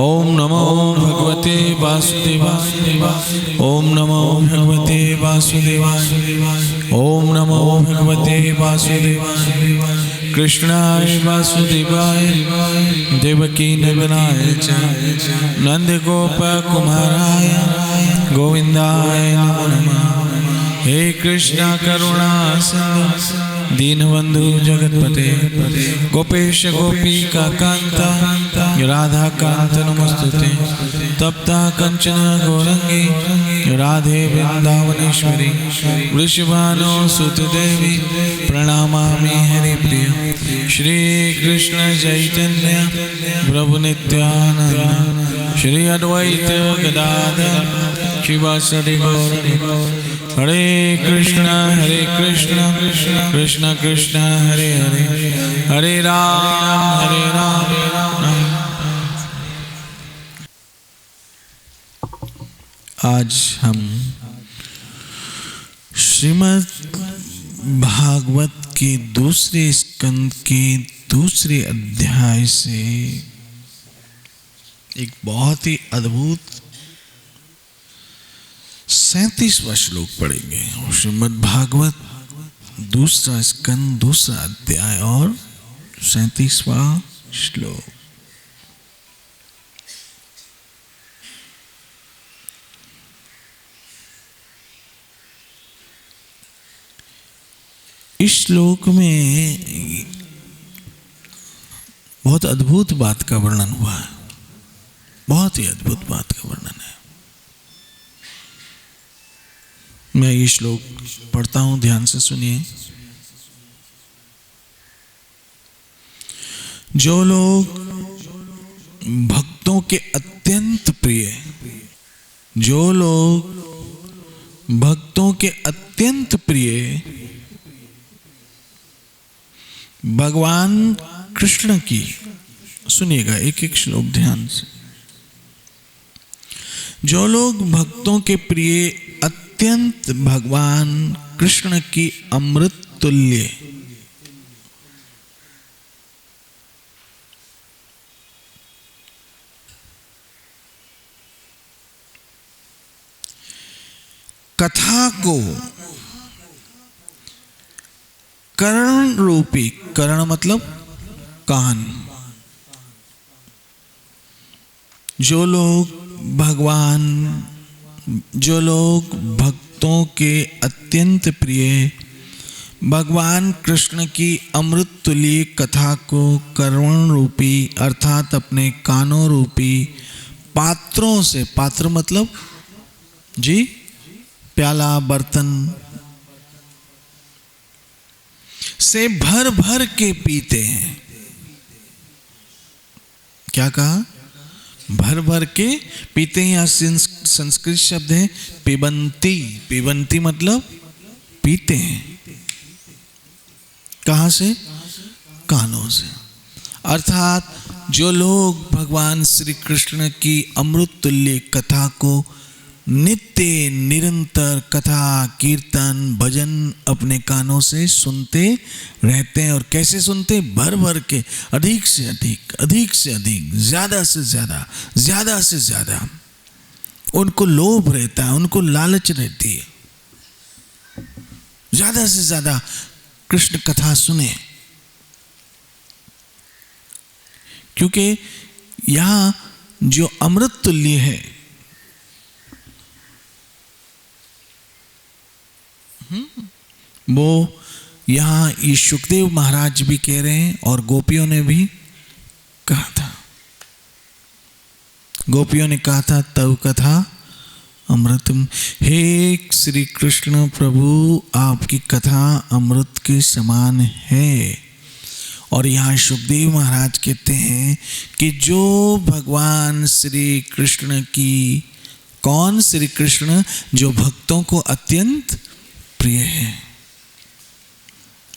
ओम नमो भगवते वासुदेवाय। ओम नमो भगवते वासुदेवाय। ओम नमो भगवते वासुदेवाय। कृष्णाय वासुदेवाय देवकी नंदनाय च नंद गोप कुमाराय गोविंदाय नमो नमः। हे कृष्णा करुणा सिंधु दीनबंधु जगतपते गोपेश गोपिका कांता राधा कांत नमस्तुते। तप्ता कंचन गौरंगी राधे वृंदावनेश्वरी वृषभानो सुत देवी प्रणमामि हरिप्रिय। श्री कृष्ण चैतन्य प्रभु नित्यानंद श्री अद्वैत गदाधर शिवासादि गौर। हरे कृष्ण कृष्ण कृष्ण हरे हरे हरे राम। आज हम श्रीमद् भागवत के दूसरे स्कंद के दूसरे अध्याय से एक बहुत ही अद्भुत 37वां श्लोक पढ़ेंगे। श्रीमद् भागवत दूसरा स्कंद दूसरा अध्याय और 37वां श्लोक। इस श्लोक में बहुत अद्भुत बात का वर्णन हुआ है। बहुत ही अद्भुत बात का वर्णन है। मैं ये श्लोक पढ़ता हूं, ध्यान से सुनिए। जो लोग भक्तों के अत्यंत प्रिय, जो लोग भक्तों के अत्यंत प्रिय भगवान कृष्ण की, सुनिएगा एक एक श्लोक ध्यान से। जो लोग भक्तों के प्रिय अत्यंत भगवान कृष्ण की अमृत तुल्य कथा को कर्ण रूपी, कर्ण मतलब कान, जो लोग भक्तों के अत्यंत प्रिय भगवान कृष्ण की अमृत तुल्य कथा को कर्ण रूपी अर्थात अपने कानों रूपी पात्रों से, पात्र मतलब जी प्याला बर्तन से भर भर के पीते हैं। क्या कहा? भर भर के पीते हैं। यहाँ संस्कृत शब्द है पिबंती। पिबंती मतलब पीते हैं। कहां से? कानों से। अर्थात जो लोग भगवान श्री कृष्ण की अमृत तुल्य कथा को नित्य निरंतर कथा कीर्तन भजन अपने कानों से सुनते रहते हैं। और कैसे सुनते? भर भर के, अधिक से अधिक, अधिक से अधिक, ज्यादा से ज्यादा, ज्यादा से ज्यादा। उनको लोभ रहता है, उनको लालच रहती है, ज्यादा से ज्यादा कृष्ण कथा सुने। क्योंकि यहां जो अमृत तुल्य है वो यहां ये सुखदेव महाराज भी कह रहे हैं और गोपियों ने भी कहा था। गोपियों ने कहा था तव कथा अमृतम। हे श्री कृष्ण प्रभु, आपकी कथा अमृत के समान है। और यहाँ सुखदेव महाराज कहते हैं कि जो भगवान श्री कृष्ण की, कौन? श्री कृष्ण जो भक्तों को अत्यंत प्रिय है।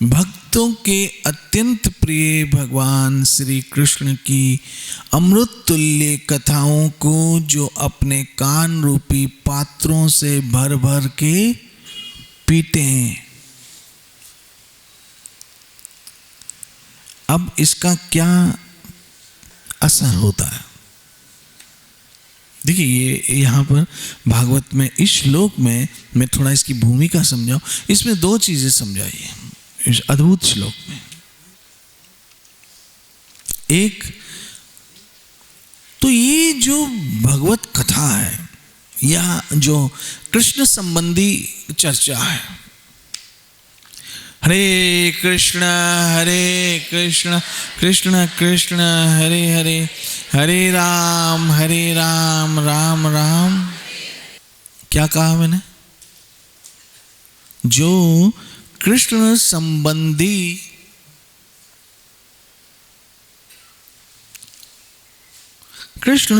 भक्तों के अत्यंत प्रिय भगवान श्री कृष्ण की अमृत तुल्य कथाओं को जो अपने कान रूपी पात्रों से भर भर के पीते हैं। अब इसका क्या असर होता है? देखिए ये यहाँ पर भागवत में इस श्लोक में मैं थोड़ा इसकी भूमिका समझाऊं। इसमें दो चीजें समझाई है इस अद्भुत श्लोक में। एक तो ये जो भगवत कथा है या जो कृष्ण संबंधी चर्चा है, हरे कृष्ण कृष्ण कृष्ण हरे हरे, हरे राम राम राम। क्या कहा मैंने? जो कृष्ण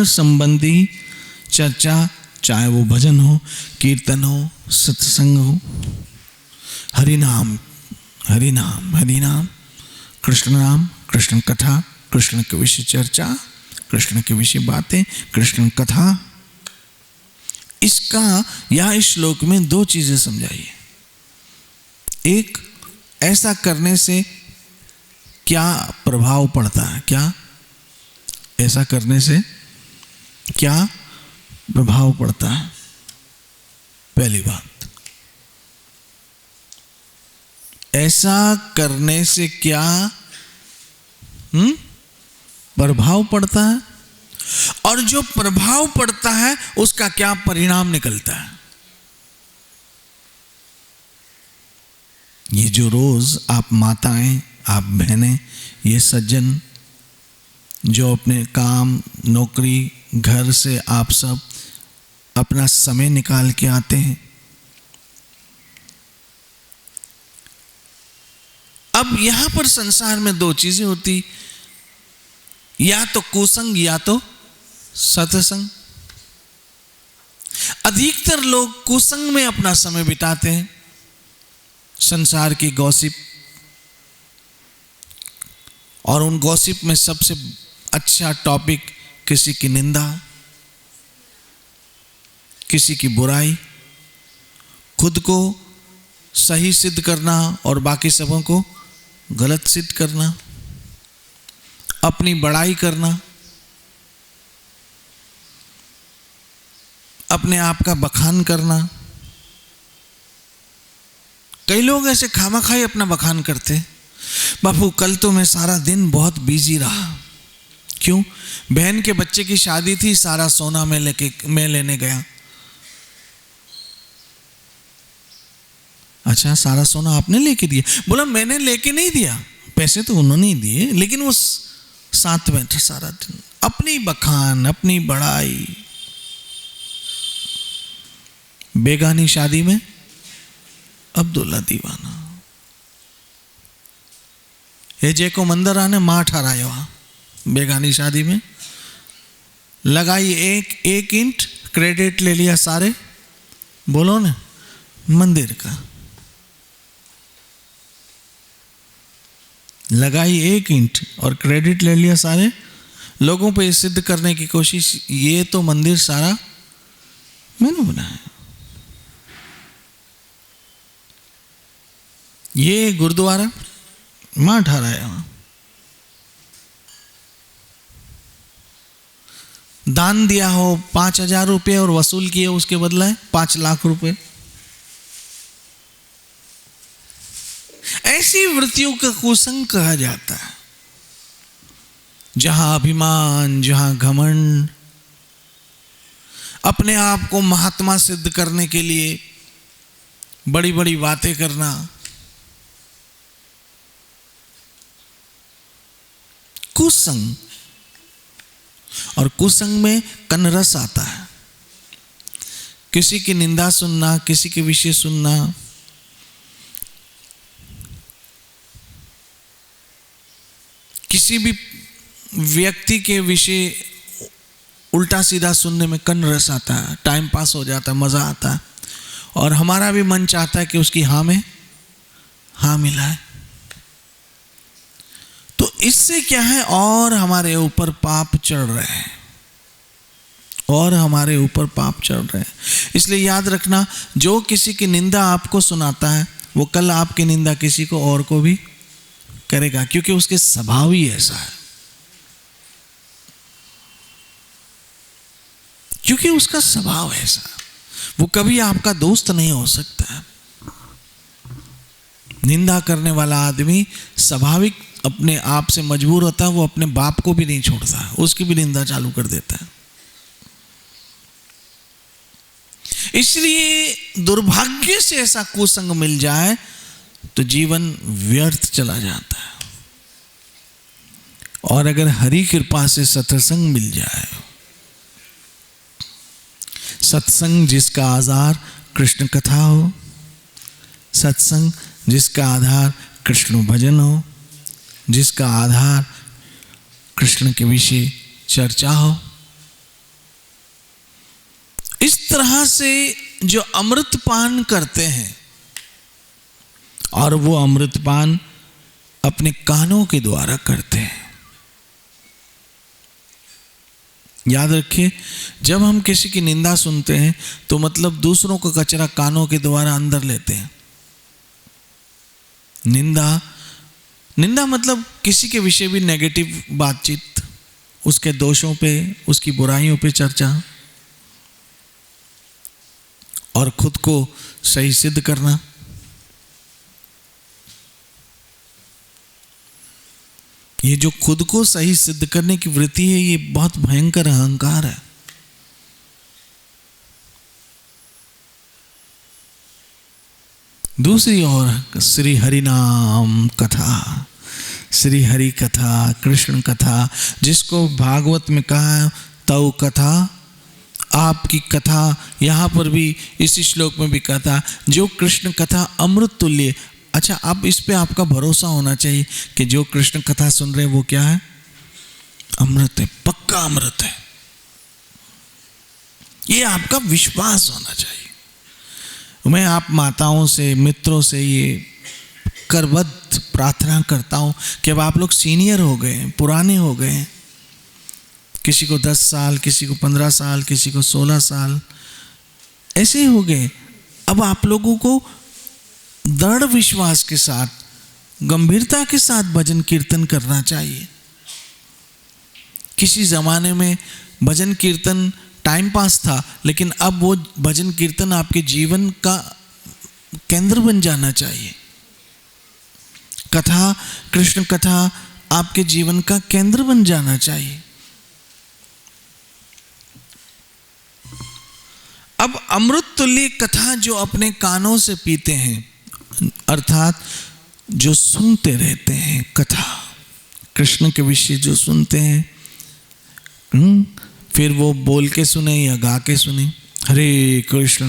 संबंधी चर्चा, चाहे वो भजन हो, कीर्तन हो, सत्संग हो, हरि नाम हरि नाम, कृष्ण नाम, कृष्ण कथा, कृष्ण के विषय चर्चा, कृष्ण के विषय बातें, कृष्ण कथा। इसका या इस श्लोक में दो चीजें समझाई है। एक, ऐसा करने से क्या प्रभाव पड़ता है, क्या ऐसा करने से क्या प्रभाव पड़ता है। पहली बात, ऐसा करने से क्या प्रभाव पड़ता है, और जो प्रभाव पड़ता है उसका क्या परिणाम निकलता है। ये जो रोज आप माताएं, आप बहनें, ये सज्जन जो अपने काम, नौकरी, घर से आप सब अपना समय निकाल के आते हैं, अब यहां पर संसार में दो चीजें होती, या तो कुसंग या तो सत्संग। अधिकतर लोग कुसंग में अपना समय बिताते हैं, संसार की गॉसिप, और उन गॉसिप में सबसे अच्छा टॉपिक किसी की निंदा, किसी की बुराई, खुद को सही सिद्ध करना और बाकी सबों को गलत सिद्ध करना, अपनी बड़ाई करना, अपने आप का बखान करना। कई लोग ऐसे खामाखाई अपना बखान करते, बापू कल तो मैं सारा दिन बहुत बिजी रहा। क्यों? बहन के बच्चे की शादी थी, सारा सोना मैं लेने गया। अच्छा, सारा सोना आपने लेके दिया? बोला मैंने लेके नहीं दिया, पैसे तो उन्होंने ही दिए, लेकिन वो साथ में था सारा दिन, अपनी बखान, अपनी बड़ाई। बेगानी शादी में अब्दुल्ला दीवाना, ये जेको मंदिर आने मां ठहरायो, बेगानी शादी में लगाई एक इंट, क्रेडिट ले लिया सारे, बोलो ना, मंदिर का। लगाई एक इंट और क्रेडिट ले लिया सारे लोगों पे, सिद्ध करने की कोशिश, ये तो मंदिर सारा मैंने बनाया, ये गुरुद्वारा मां ठहराया। दान दिया हो 5,000 रुपये और वसूल किए उसके बदला 5 लाख रुपए। ऐसी वृत्तियों का कुसंग कहा जाता है, जहां अभिमान, जहां घमंड, अपने आप को महात्मा सिद्ध करने के लिए बड़ी बड़ी बातें करना, कुसंग। और कुसंग में कनरस आता है, किसी की निंदा सुनना, किसी के विषय सुनना, किसी भी व्यक्ति के विषय उल्टा सीधा सुनने में कनरस आता है, टाइम पास हो जाता है, मजा आता है, और हमारा भी मन चाहता है कि उसकी हाँ में हाँ मिलाए। तो इससे क्या है, और हमारे ऊपर पाप चढ़ रहे हैं, और हमारे ऊपर पाप चढ़ रहे हैं। इसलिए याद रखना, जो किसी की निंदा आपको सुनाता है वो कल आपकी निंदा किसी को और को भी करेगा, क्योंकि उसके स्वभाव ही ऐसा है। क्योंकि उसका स्वभाव ऐसा, वो कभी आपका दोस्त नहीं हो सकता। निंदा करने वाला आदमी स्वाभाविक अपने आप से मजबूर होता है, वो अपने बाप को भी नहीं छोड़ता, उसकी भी निंदा चालू कर देता है। इसलिए दुर्भाग्य से ऐसा कुसंग मिल जाए तो जीवन व्यर्थ चला जाता है। और अगर हरि कृपा से सत्संग मिल जाए, सत्संग जिसका आधार कृष्ण कथा हो, सत्संग जिसका आधार कृष्ण भजन हो, जिसका आधार कृष्ण के विषय चर्चा हो, इस तरह से जो अमृतपान करते हैं, और वो अमृतपान अपने कानों के द्वारा करते हैं। याद रखिए, जब हम किसी की निंदा सुनते हैं तो मतलब दूसरों का कचरा कानों के द्वारा अंदर लेते हैं। निंदा मतलब किसी के विषय भी नेगेटिव बातचीत, उसके दोषों पे, उसकी बुराइयों पे चर्चा, और खुद को सही सिद्ध करना। ये जो खुद को सही सिद्ध करने की वृत्ति है, ये बहुत भयंकर अहंकार है। दूसरी ओर श्री हरि नाम कथा, श्री हरि कथा, कृष्ण कथा, जिसको भागवत में कहा तव कथा, आपकी कथा, यहाँ पर भी इसी श्लोक में भी कहा जो कृष्ण कथा अमृत तुल्य। अच्छा, अब इस पे आपका भरोसा होना चाहिए कि जो कृष्ण कथा सुन रहे हैं वो क्या है? अमृत है, पक्का अमृत है। ये आपका विश्वास होना चाहिए। मैं आप माताओं से, मित्रों से ये करबद्ध प्रार्थना करता हूं कि अब आप लोग सीनियर हो गए, पुराने हो गए, किसी को 10 साल, किसी को 15 साल, किसी को 16 साल, ऐसे हो गए। अब आप लोगों को दृढ़ विश्वास के साथ, गंभीरता के साथ भजन कीर्तन करना चाहिए। किसी जमाने में भजन कीर्तन टाइम पास था, लेकिन अब वो भजन कीर्तन आपके जीवन का केंद्र बन जाना चाहिए। कथा, कृष्ण कथा आपके जीवन का केंद्र बन जाना चाहिए। अब अमृत तुल्य कथा जो अपने कानों से पीते हैं, अर्थात जो सुनते रहते हैं कथा, कृष्ण के विषय जो सुनते हैं, फिर वो बोल के सुने या गा के सुने, हरे कृष्ण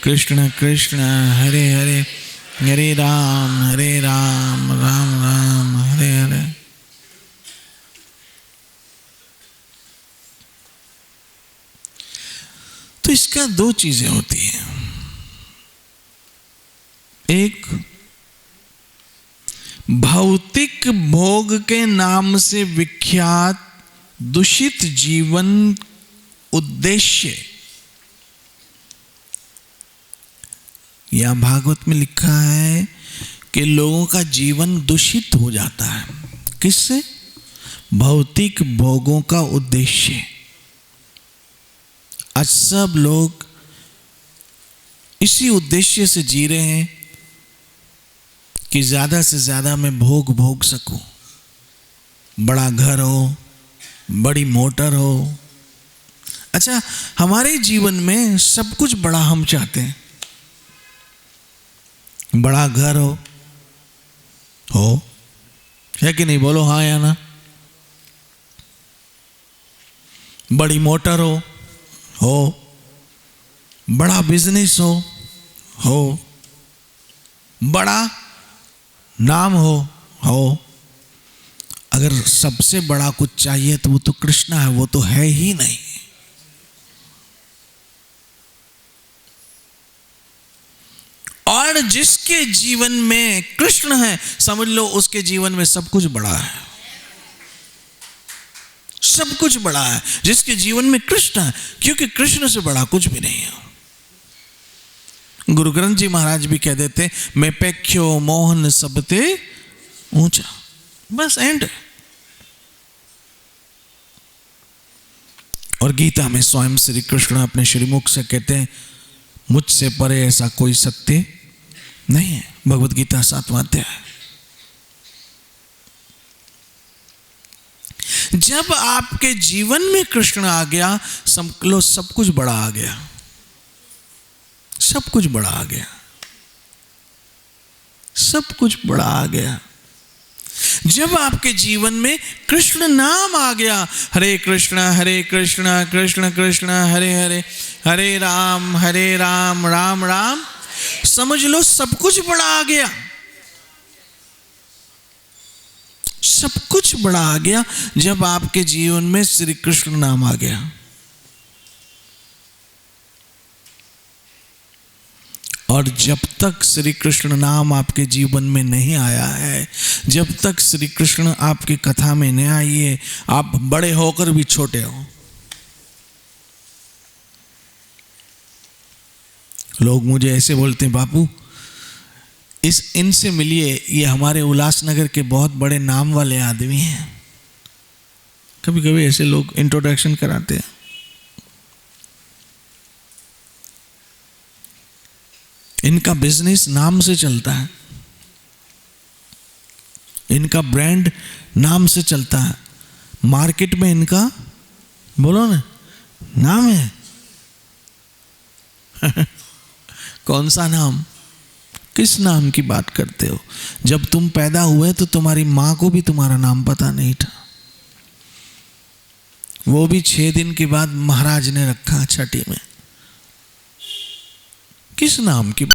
कृष्ण कृष्ण हरे हरे, हरे राम राम राम हरे हरे। तो इसका 2 चीजें होती हैं। एक, भौतिक भोग के नाम से विख्यात दूषित जीवन उद्देश्य, या भागवत में लिखा है कि लोगों का जीवन दूषित हो जाता है। किससे? भौतिक भोगों का उद्देश्य। आज सब लोग इसी उद्देश्य से जी रहे हैं कि ज्यादा से ज्यादा मैं भोग सकूं, बड़ा घर हो, बड़ी मोटर हो। अच्छा, हमारे जीवन में सब कुछ बड़ा हम चाहते हैं। बड़ा घर हो है कि नहीं? बोलो हाँ या ना। बड़ी मोटर हो, बड़ा बिजनेस हो, बड़ा नाम हो। अगर सबसे बड़ा कुछ चाहिए तो वो तो कृष्ण है, वो तो है ही नहीं। और जिसके जीवन में कृष्ण है, समझ लो उसके जीवन में सब कुछ बड़ा है, सब कुछ बड़ा है जिसके जीवन में कृष्ण है, क्योंकि कृष्ण से बड़ा कुछ भी नहीं है। गुरु ग्रंथ जी महाराज भी कह देते, मैं पेख्यो मोहन सबते ऊंचा। बस एंड। और गीता में स्वयं श्री कृष्ण अपने श्रीमुख से कहते हैं, मुझसे परे ऐसा कोई सत्य नहीं है। भगवत गीता 7वां अध्याय। जब आपके जीवन में कृष्ण आ गया, समझ लो सब कुछ बड़ा आ गया, सब कुछ बड़ा आ गया, सब कुछ बड़ा आ गया। जब आपके जीवन में कृष्ण नाम आ गया, हरे कृष्ण कृष्ण कृष्ण हरे हरे, हरे राम राम राम, समझ लो सब कुछ बड़ा आ गया, सब कुछ बड़ा आ गया जब आपके जीवन में श्री कृष्ण नाम आ गया। और जब तक श्री कृष्ण नाम आपके जीवन में नहीं आया है, जब तक श्री कृष्ण आपकी कथा में नहीं आई है, आप बड़े होकर भी छोटे हो। लोग मुझे ऐसे बोलते हैं, बापू इनसे मिलिए, ये हमारे उल्लासनगर के बहुत बड़े नाम वाले आदमी हैं। कभी कभी ऐसे लोग इंट्रोडक्शन कराते हैं। इनका बिजनेस नाम से चलता है, इनका ब्रांड नाम से चलता है, मार्केट में इनका बोलो ना नाम है। कौन सा नाम? किस नाम की बात करते हो? जब तुम पैदा हुए तो तुम्हारी मां को भी तुम्हारा नाम पता नहीं था, वो भी 6 दिन के बाद महाराज ने रखा छठी में। किस नाम की